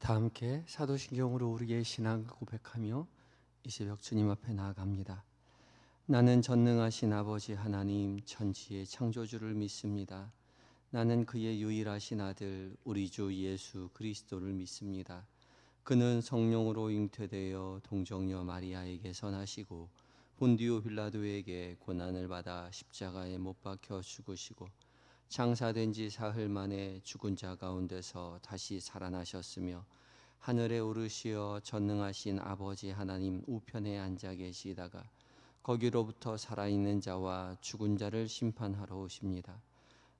다 함께 사도신경으로 우리의 신앙을 고백하며 이 새벽 주님 앞에 나아갑니다. 나는 전능하신 아버지 하나님 천지의 창조주를 믿습니다. 나는 그의 유일하신 아들 우리 주 예수 그리스도를 믿습니다. 그는 성령으로 잉태되어 동정녀 마리아에게서 나시고 본디오 빌라도에게 고난을 받아 십자가에 못 박혀 죽으시고 장사된 지 사흘 만에 죽은 자 가운데서 다시 살아나셨으며 하늘에 오르시어 전능하신 아버지 하나님 우편에 앉아 계시다가 거기로부터 살아있는 자와 죽은 자를 심판하러 오십니다.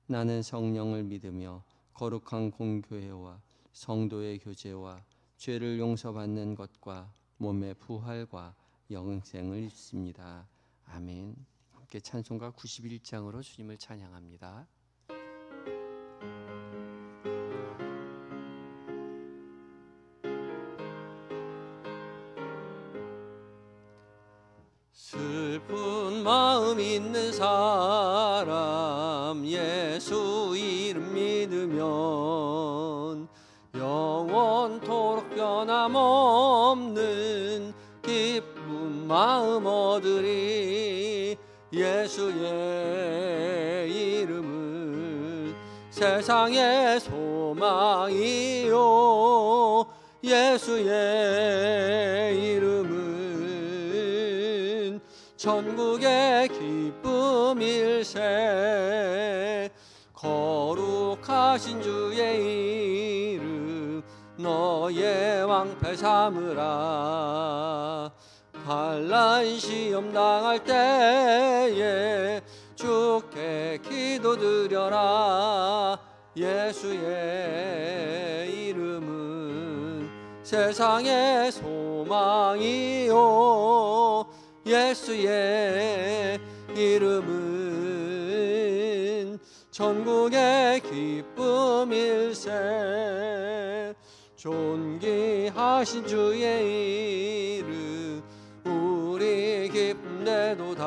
나는 성령을 믿으며 거룩한 공교회와 성도의 교제와 죄를 용서받는 것과 몸의 부활과 영생을 믿습니다. 아멘. 함께 찬송가 91장으로 주님을 찬양합니다. 슬픈 마음 있는 사람 예수 이름 믿으면 영원토록 변함없는 기쁜 마음 얻으리. 예수의 이름은 세상의 소망이요 예수의 이름은 천국의 기쁨일세. 거룩하신 주의 이름 너의 왕패 삼으라. 환난 시험 당할 때에 주께 기도드려라. 예수의 이름은 세상의 소망이요 예수의 이름은 천국의 기쁨일세. 존귀하신 주의 이름 우리 기쁨되도다.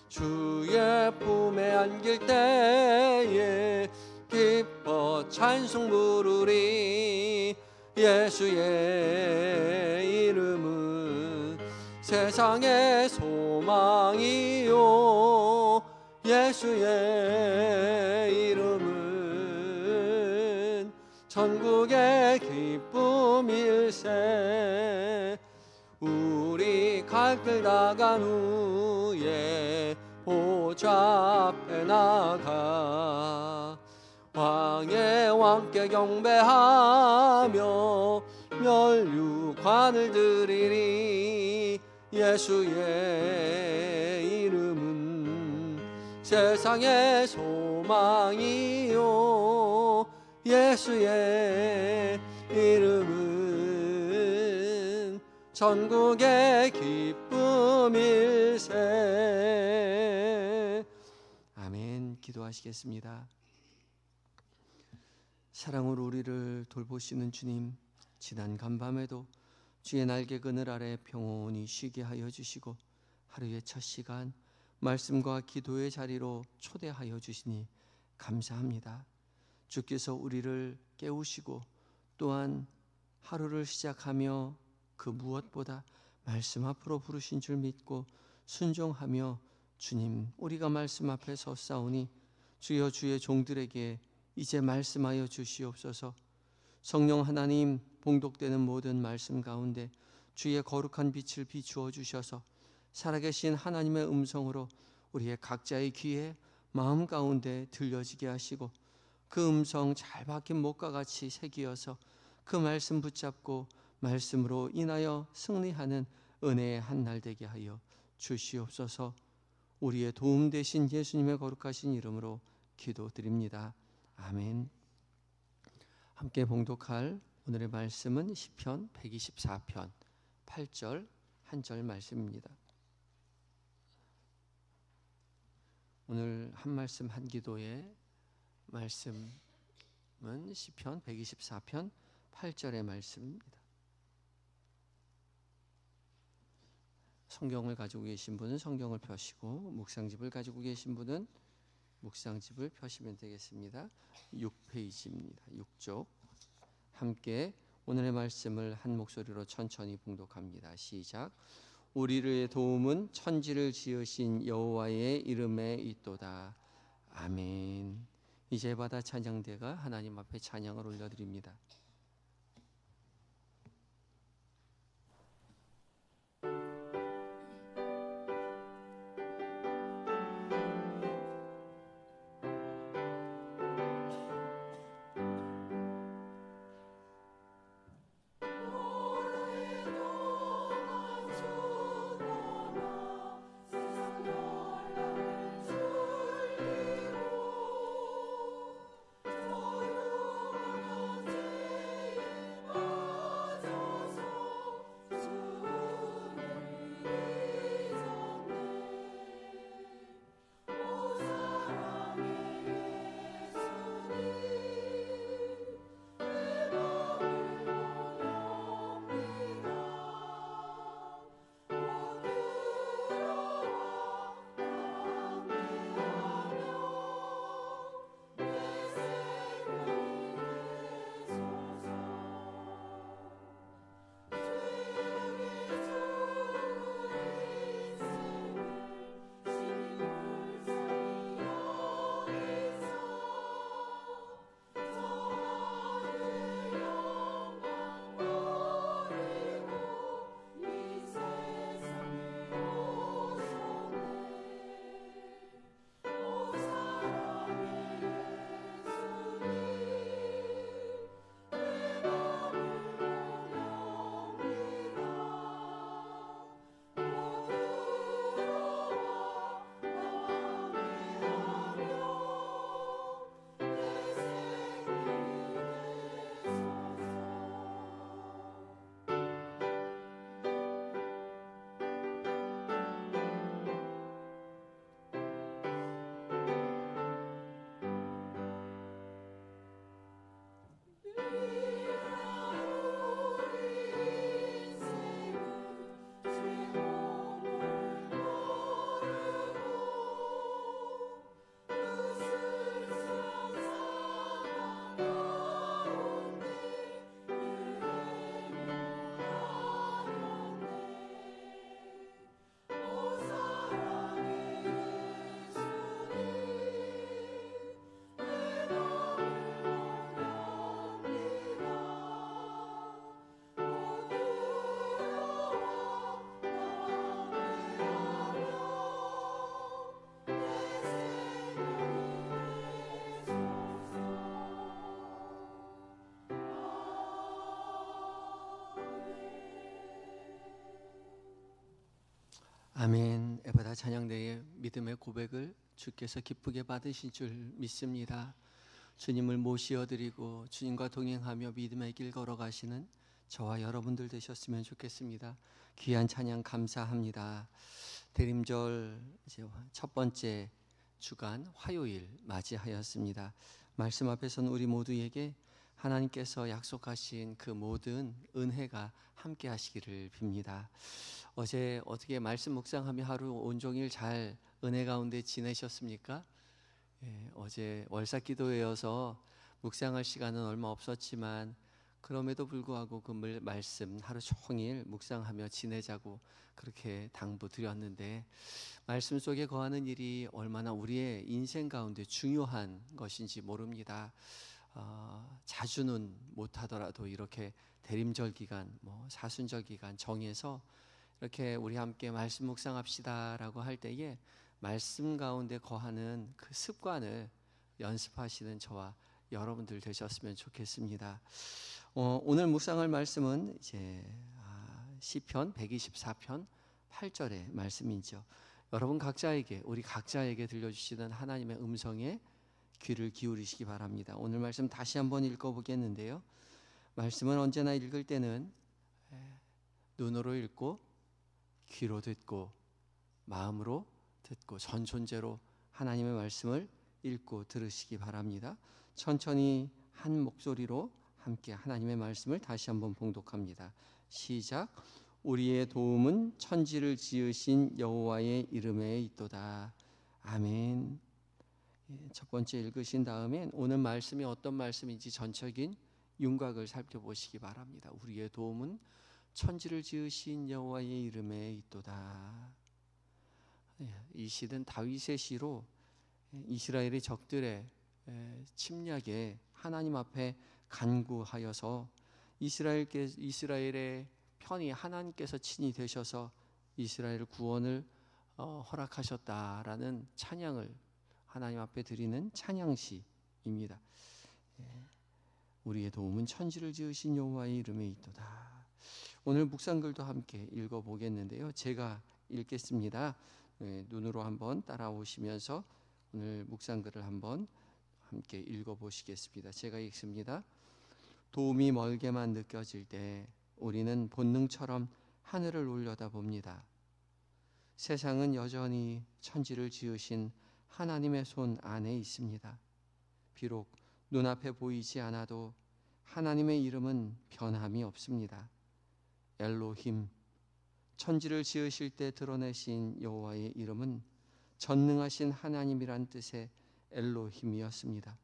주의 품에 안길 때에 기뻐 찬송 부르리. 예수의 이름은 세상의 소망이요 예수의 이름은 천국의 기쁨일세. 우리 갈 길 나간 후에 보좌 앞에 나가 왕의 왕께 경배하며 멸류관을 드리리. 예수의 이름은 세상의 소망이요 예수의 이름은 천국의 기쁨일세. 아멘. 기도하시겠습니다. 사랑으로 우리를 돌보시는 주님, 지난 간밤에도 주의 날개 그늘 아래 평온히 쉬게 하여 주시고 하루의 첫 시간 말씀과 기도의 자리로 초대하여 주시니 감사합니다. 주께서 우리를 깨우시고 또한 하루를 시작하며 그 무엇보다 말씀 앞으로 부르신 줄 믿고 순종하며 주님 우리가 말씀 앞에 섰사오니 주여 주의 종들에게 이제 말씀하여 주시옵소서. 성령 하나님 봉독되는 모든 말씀 가운데 주의 거룩한 빛을 비추어 주셔서 살아계신 하나님의 음성으로 우리의 각자의 귀에 마음 가운데 들려지게 하시고 그 음성 잘 박힌 목과 같이 새기어서 그 말씀 붙잡고 말씀으로 인하여 승리하는 은혜의 한날 되게 하여 주시옵소서. 우리의 도움 되신 예수님의 거룩하신 이름으로 기도드립니다. 아멘. 함께 봉독할 오늘의 말씀은 시편 124편 8절 한 절 말씀입니다. 오늘 한 말씀 한 기도의 말씀은 시편 124편 8절의 말씀입니다. 성경을 가지고 계신 분은 성경을 펴시고 묵상집을 가지고 계신 분은 묵상집을 펴시면 되겠습니다. 6페이지입니다. 6쪽 함께 오늘의 말씀을 한 목소리로 천천히 봉독합니다. 시작. 우리의 도움은 천지를 지으신 여호와의 이름에 있도다. 아멘. 이제 바다 찬양대가 하나님 앞에 찬양을 올려드립니다. 아멘. 에바다 찬양대의 믿음의 고백을 주께서 기쁘게 받으신 줄 믿습니다. 주님을 모시어드리고 주님과 동행하며 믿음의 길 걸어가시는 저와 여러분들 되셨으면 좋겠습니다. 귀한 찬양 감사합니다. 대림절 이제 첫 번째 주간 화요일 맞이하였습니다. 말씀 앞에서는 우리 모두에게 하나님께서 약속하신 그 모든 은혜가 함께 하시기를 빕니다. 어제 어떻게 말씀 묵상하며 하루 온종일 잘 은혜 가운데 지내셨습니까? 어제 월삭기도회여서 묵상할 시간은 얼마 없었지만 그럼에도 불구하고 그 말씀 하루 종일 묵상하며 지내자고 그렇게 당부드렸는데 말씀 속에 거하는 일이 얼마나 우리의 인생 가운데 중요한 것인지 모릅니다. 자주는 못하더라도 이렇게 대림절 기간, 사순절 기간 정해서 이렇게 우리 함께 말씀 묵상합시다라고 할 때에 말씀 가운데 거하는 그 습관을 연습하시는 저와 여러분들 되셨으면 좋겠습니다. 오늘 묵상할 말씀은 이제 시편 124편 8절의 말씀이죠. 여러분 각자에게 우리 각자에게 들려주시는 하나님의 음성에 귀를 기울이시기 바랍니다. 오늘 말씀 다시 한번 읽어보겠는데요. 말씀은 언제나 읽을 때는 눈으로 읽고 귀로 듣고 마음으로 듣고 전 존재로 하나님의 말씀을 읽고 들으시기 바랍니다. 천천히 한 목소리로 함께 하나님의 말씀을 다시 한번 봉독합니다. 시작. 우리의 도움은 천지를 지으신 여호와의 이름에 있도다. 아멘. 첫 번째 읽으신 다음에 오늘 말씀이 어떤 말씀인지 전적인 윤곽을 살펴보시기 바랍니다. 우리의 도움은 천지를 지으신 여호와의 이름에 있도다. 이 시는 다윗의 시로 이스라엘의 적들의 침략에 하나님 앞에 간구하여서 이스라엘의 편이 하나님께서 친히 되셔서 이스라엘 구원을 허락하셨다라는 찬양을 하나님 앞에 드리는 찬양시입니다. 우리의 도움은 천지를 지으신 여호와의 이름에 있도다. 오늘 묵상글도 함께 읽어보겠는데요. 제가 읽겠습니다. 눈으로 한번 따라오시면서 오늘 묵상글을 한번 함께 읽어보시겠습니다. 제가 읽습니다. 도움이 멀게만 느껴질 때 우리는 본능처럼 하늘을 올려다봅니다. 세상은 여전히 천지를 지으신 하나님의 손 안에 있습니다. 비록 눈앞에 보이지 않아도 하나님의 이름은 변함이 없습니다. 엘로힘, 천지를 지으실 때 드러내신 여호와의 이름은 전능하신 하나님이란 뜻의 엘로힘이었습니다.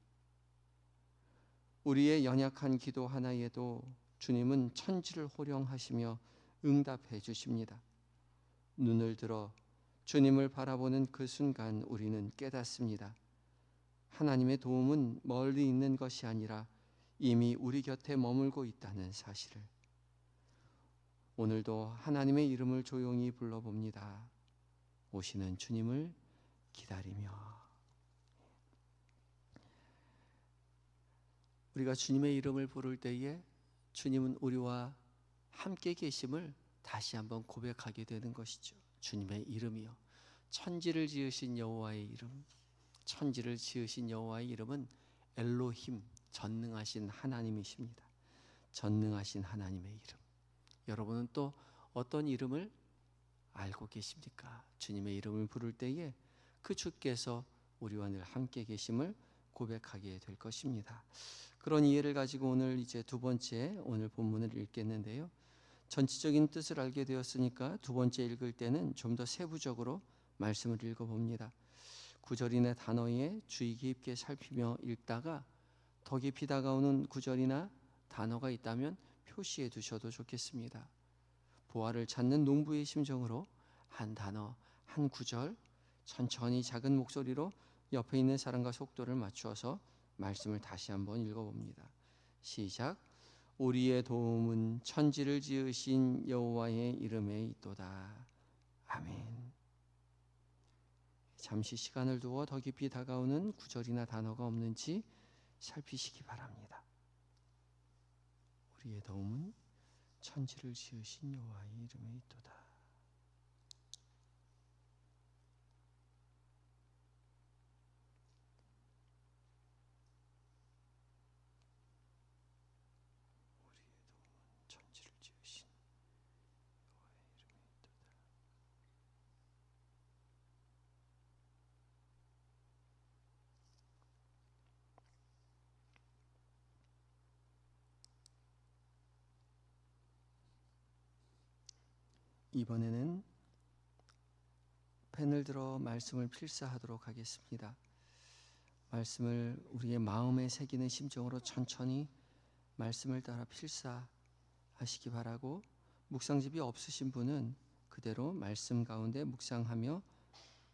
우리의 연약한 기도 하나에도 주님은 천지를 호령하시며 응답해 주십니다. 눈을 들어 주님을 바라보는 그 순간 우리는 깨닫습니다. 하나님의 도움은 멀리 있는 것이 아니라 이미 우리 곁에 머물고 있다는 사실을. 오늘도 하나님의 이름을 조용히 불러봅니다. 오시는 주님을 기다리며. 우리가 주님의 이름을 부를 때에 주님은 우리와 함께 계심을 다시 한번 고백하게 되는 것이죠. 주님의 이름이요, 천지를 지으신 여호와의 이름. 천지를 지으신 여호와의 이름은 엘로힘, 전능하신 하나님이십니다. 전능하신 하나님의 이름. 여러분은 또 어떤 이름을 알고 계십니까? 주님의 이름을 부를 때에 그 주께서 우리와 늘 함께 계심을 고백하게 될 것입니다. 그런 이해를 가지고 오늘 이제 두 번째 오늘 본문을 읽겠는데요. 전체적인 뜻을 알게 되었으니까 두 번째 읽을 때는 좀 더 세부적으로 말씀을 읽어봅니다. 구절이나 단어에 주의 깊게 살피며 읽다가 더 깊이 다가오는 구절이나 단어가 있다면 표시해 두셔도 좋겠습니다. 보화를 찾는 농부의 심정으로 한 단어, 한 구절 천천히 작은 목소리로 옆에 있는 사람과 속도를 맞추어서 말씀을 다시 한번 읽어봅니다. 시작. 우리의 도움은 천지를 지으신 여호와의 이름에 있도다. 아멘. 잠시 시간을 두어 더 깊이 다가오는 구절이나 단어가 없는지 살피시기 바랍니다. 우리의 도움은 천지를 지으신 여호와의 이름에 있도다. 천지를 지으신 여호와의 이름에 있도다. 이번에는 펜을 들어 말씀을 필사하도록 하겠습니다. 말씀을 우리의 마음에 새기는 심정으로 천천히 말씀을 따라 필사하시기 바라고, 묵상집이 없으신 분은 그대로 말씀 가운데 묵상하며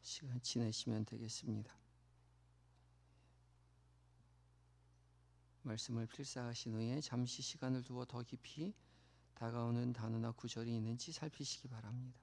시간 지내시면 되겠습니다. 말씀을 필사하신 후에 잠시 시간을 두어 더 깊이 다가오는 단어나 구절이 있는지 살피시기 바랍니다.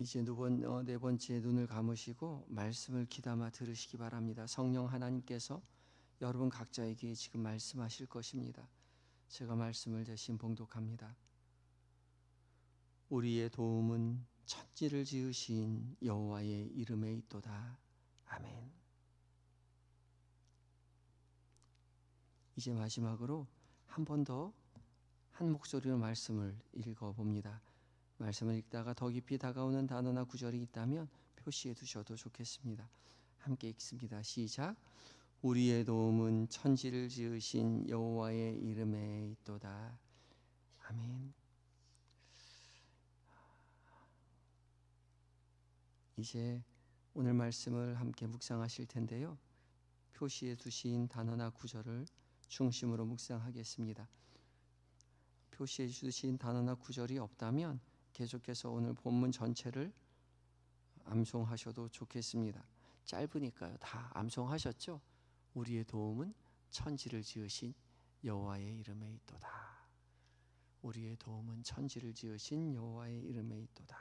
이제 네 번째 눈을 감으시고 말씀을 귀담아 들으시기 바랍니다. 성령 하나님께서 여러분 각자에게 지금 말씀하실 것입니다. 제가 말씀을 대신 봉독합니다. 우리의 도움은 천지를 지으신 여호와의 이름에 있도다. 아멘. 이제 마지막으로 한 번 더 한 목소리로 말씀을 읽어봅니다. 말씀을 읽다가 더 깊이 다가오는 단어나 구절이 있다면 표시해 두셔도 좋겠습니다. 함께 읽습니다. 시작. 우리의 도움은 천지를 지으신 여호와의 이름에 있도다. 아멘. 이제 오늘 말씀을 함께 묵상하실 텐데요. 표시해 두신 단어나 구절을 중심으로 묵상하겠습니다. 표시해 주신 단어나 구절이 없다면 계속해서 오늘 본문 전체를 암송하셔도 좋겠습니다. 짧으니까요. 다 암송하셨죠? 우리의 도움은 천지를 지으신 여호와의 이름에 있도다. 우리의 도움은 천지를 지으신 여호와의 이름에 있도다.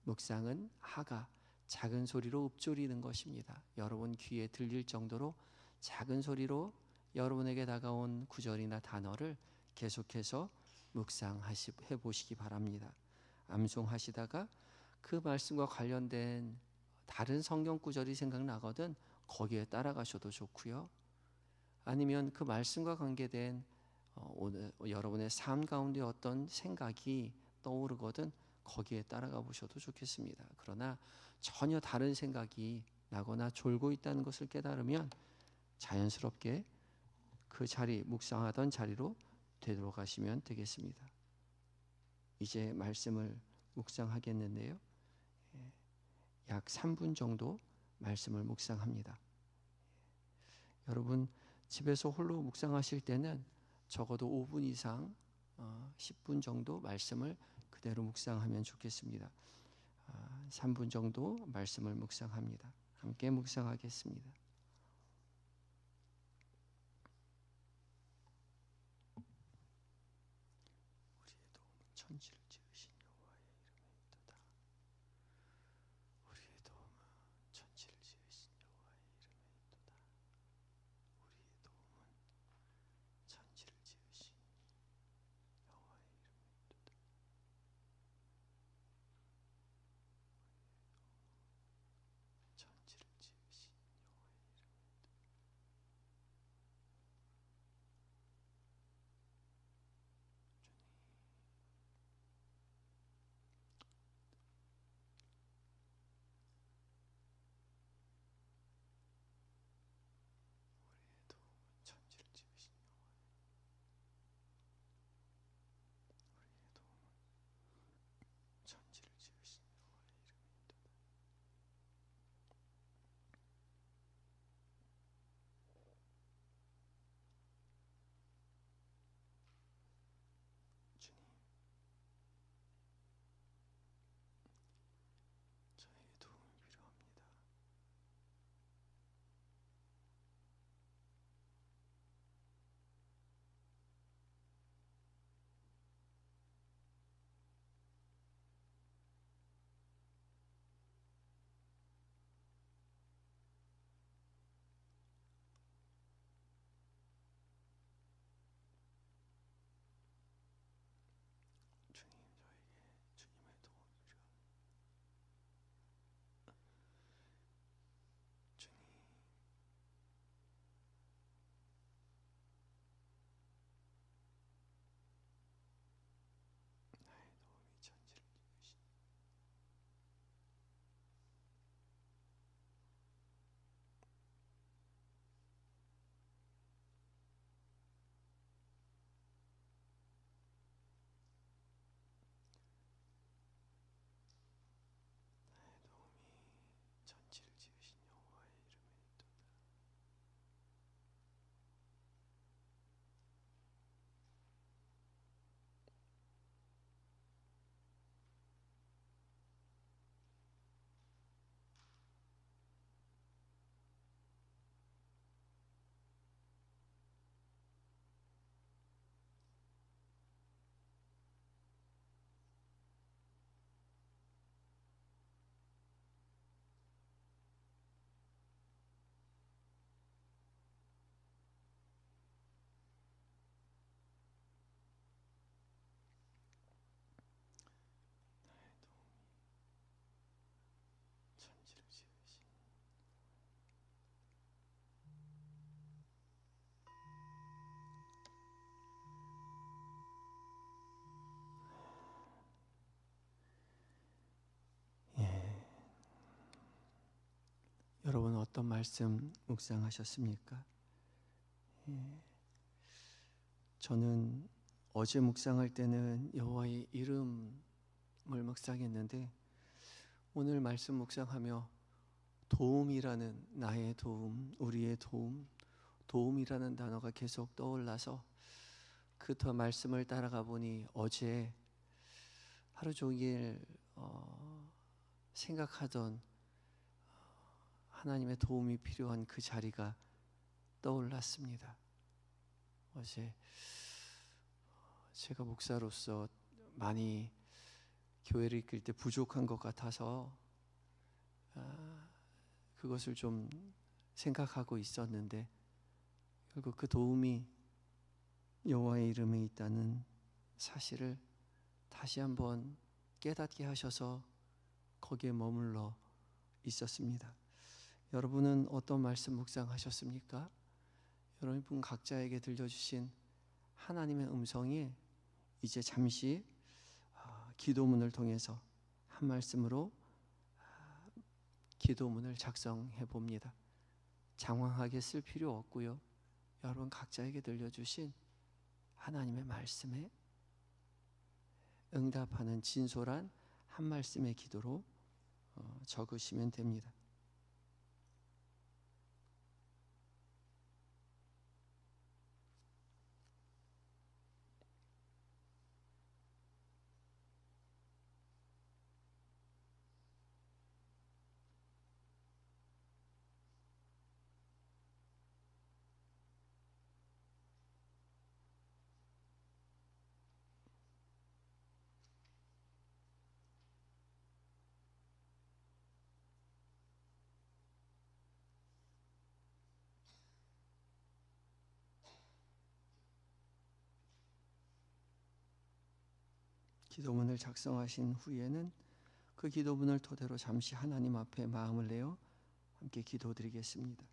묵상은 하가 작은 소리로 읊조리는 것입니다. 여러분 귀에 들릴 정도로 작은 소리로 여러분에게 다가온 구절이나 단어를 계속해서 묵상해 보시기 바랍니다. 암송하시다가 그 말씀과 관련된 다른 성경 구절이 생각나거든 거기에 따라가셔도 좋고요. 아니면 그 말씀과 관계된 오늘 여러분의 삶 가운데 어떤 생각이 떠오르거든 거기에 따라가 보셔도 좋겠습니다. 그러나 전혀 다른 생각이 나거나 졸고 있다는 것을 깨달으면 자연스럽게 그 자리, 묵상하던 자리로 되돌아가시면 되겠습니다. 이제 말씀을 묵상하겠는데요. 약 3분 정도 말씀을 묵상합니다. 여러분 집에서 홀로 묵상하실 때는 적어도 5분 이상 10분 정도 말씀을 그대로 묵상하면 좋겠습니다. 3분 정도 말씀을 묵상합니다. 함께 묵상하겠습니다. 우리의 도움은 천지를 지으신 여호와의 이름에 있도다. 우리의 도움은 천지를 지으신 여호와의 이름에 있도다. 우리의 도움은 천지를 지으신 여호와의 이름에 있도다. 천지를 지으신 여호와의 이름에 어떤 말씀 묵상하셨습니까? 저는 어제 묵상할 때는 여호와의 이름을 묵상했는데 오늘 말씀 묵상하며 도움이라는, 나의 도움, 우리의 도움, 도움이라는 단어가 계속 떠올라서 그 말씀을 따라가 보니 어제 하루 종일 생각하던 하나님의 도움이 필요한 그 자리가 떠올랐습니다. 어제 제가 목사로서 많이 교회를 이끌 때 부족한 것 같아서 그것을 좀 생각하고 있었는데 결국 그 도움이 여호와의 이름에 있다는 사실을 다시 한번 깨닫게 하셔서 거기에 머물러 있었습니다. 여러분은 어떤 말씀 묵상하셨습니까? 여러분 각자에게 들려주신 하나님의 음성이 이제 잠시 기도문을 통해서 한 말씀으로 기도문을 작성해 봅니다. 장황하게 쓸 필요 없고요. 여러분 각자에게 들려주신 하나님의 말씀에 응답하는 진솔한 한 말씀의 기도로 적으시면 됩니다. 기도문을 작성하신 후에는 그 기도문을 토대로 잠시 하나님 앞에 마음을 내어 함께 기도드리겠습니다.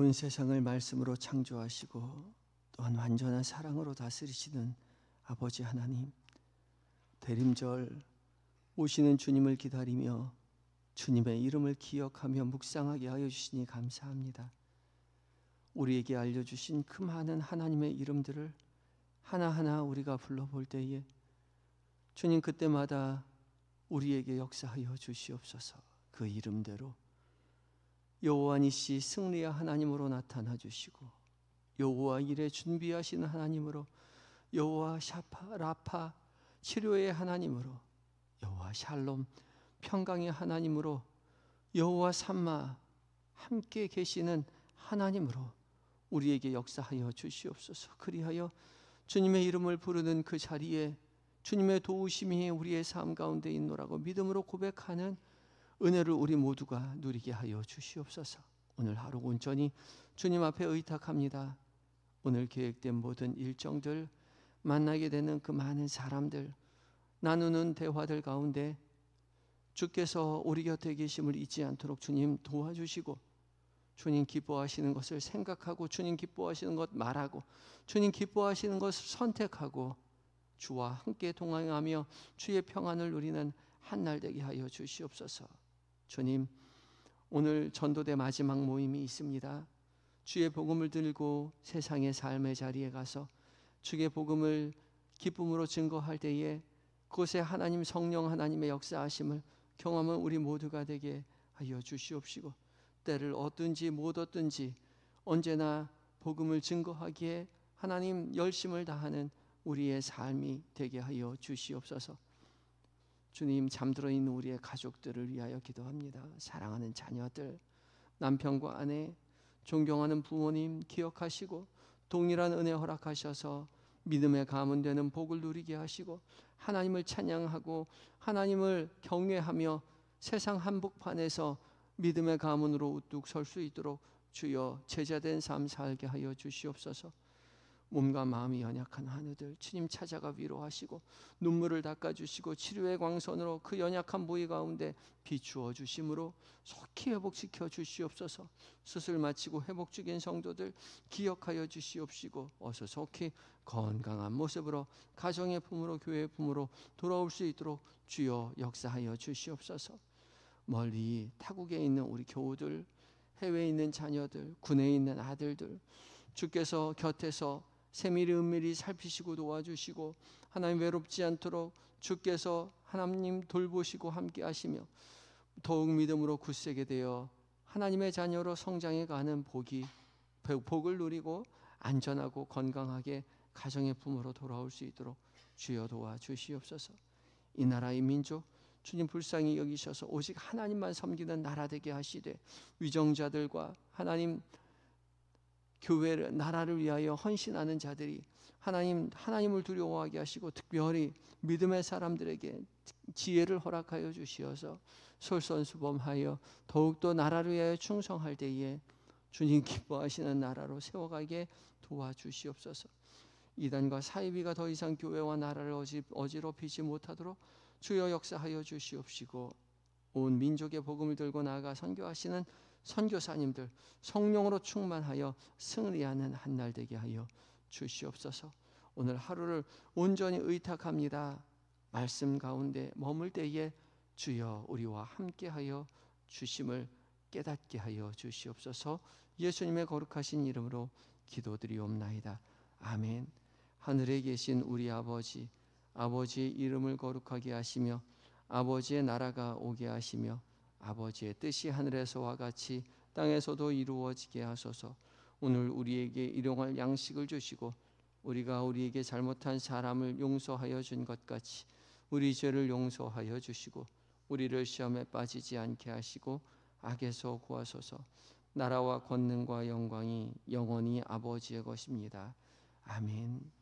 온 세상을 말씀으로 창조하시고 또한 완전한 사랑으로 다스리시는 아버지 하나님, 대림절 오시는 주님을 기다리며 주님의 이름을 기억하며 묵상하게 하여 주시니 감사합니다. 우리에게 알려주신 그 많은 하나님의 이름들을 하나하나 우리가 불러볼 때에 주님 그때마다 우리에게 역사하여 주시옵소서. 그 이름대로 여호와 니시 승리의 하나님으로 나타나 주시고, 여호와 일에 준비하시는 하나님으로, 여호와 샤파 라파 치료의 하나님으로, 여호와 샬롬 평강의 하나님으로, 여호와 삼마 함께 계시는 하나님으로 우리에게 역사하여 주시옵소서. 그리하여 주님의 이름을 부르는 그 자리에 주님의 도우심이 우리의 삶 가운데 있노라고 믿음으로 고백하는 은혜를 우리 모두가 누리게 하여 주시옵소서. 오늘 하루 온전히 주님 앞에 의탁합니다. 오늘 계획된 모든 일정들, 만나게 되는 그 많은 사람들, 나누는 대화들 가운데 주께서 우리 곁에 계심을 잊지 않도록 주님 도와주시고, 주님 기뻐하시는 것을 생각하고, 주님 기뻐하시는 것 말하고, 주님 기뻐하시는 것을 선택하고 주와 함께 동행하며 주의 평안을 누리는 한 날 되게 하여 주시옵소서. 주님, 오늘 전도대 마지막 모임이 있습니다. 주의 복음을 들고 세상의 삶의 자리에 가서 주의 복음을 기쁨으로 증거할 때에 그곳에 하나님 성령 하나님의 역사하심을 경험한 우리 모두가 되게 하여 주시옵시고, 때를 얻든지 못 얻든지 언제나 복음을 증거하기에 하나님 열심을 다하는 우리의 삶이 되게 하여 주시옵소서. 주님, 잠들어 있는 우리의 가족들을 위하여 기도합니다. 사랑하는 자녀들, 남편과 아내, 존경하는 부모님 기억하시고 동일한 은혜 허락하셔서 믿음의 가문되는 복을 누리게 하시고 하나님을 찬양하고 하나님을 경외하며 세상 한복판에서 믿음의 가문으로 우뚝 설 수 있도록 주여 제자된 삶 살게 하여 주시옵소서. 몸과 마음이 연약한 하느들 주님 찾아가 위로하시고 눈물을 닦아주시고 치료의 광선으로 그 연약한 부위 가운데 비추어 주심으로 속히 회복시켜 주시옵소서. 수술 마치고 회복 중인 성도들 기억하여 주시옵시고 어서 속히 건강한 모습으로 가정의 품으로 교회의 품으로 돌아올 수 있도록 주여 역사하여 주시옵소서. 멀리 타국에 있는 우리 교우들, 해외에 있는 자녀들, 군에 있는 아들들 주께서 곁에서 세밀히 은밀히 살피시고 도와주시고 하나님 외롭지 않도록 주께서 하나님 돌보시고 함께 하시며 더욱 믿음으로 굳세게 되어 하나님의 자녀로 성장해 가는 복을 누리고 안전하고 건강하게 가정의 품으로 돌아올 수 있도록 주여 도와주시옵소서. 이 나라 이 민족 주님 불쌍히 여기셔서 오직 하나님만 섬기는 나라 되게 하시되 위정자들과 하나님 교회를 나라를 위하여 헌신하는 자들이 하나님을 두려워하게 하시고 특별히 믿음의 사람들에게 지혜를 허락하여 주시어서 솔선수범하여 더욱더 나라를 위하여 충성할 때에 주님 기뻐하시는 나라로 세워가게 도와주시옵소서. 이단과 사이비가 더 이상 교회와 나라를 어지럽히지 못하도록 주여 역사하여 주시옵시고 온 민족의 복음을 들고 나아가 선교하시는 선교사님들 성령으로 충만하여 승리하는 한날 되게 하여 주시옵소서. 오늘 하루를 온전히 의탁합니다. 말씀 가운데 머물 때에 주여 우리와 함께하여 주심을 깨닫게 하여 주시옵소서. 예수님의 거룩하신 이름으로 기도드리옵나이다. 아멘. 하늘에 계신 우리 아버지, 아버지의 이름을 거룩하게 하시며 아버지의 나라가 오게 하시며 아버지의 뜻이 하늘에서와 같이 땅에서도 이루어지게 하소서. 오늘 우리에게 일용할 양식을 주시고 우리가 우리에게 잘못한 사람을 용서하여 준 것 같이 우리 죄를 용서하여 주시고 우리를 시험에 빠지지 않게 하시고 악에서 구하소서. 나라와 권능과 영광이 영원히 아버지의 것입니다. 아멘.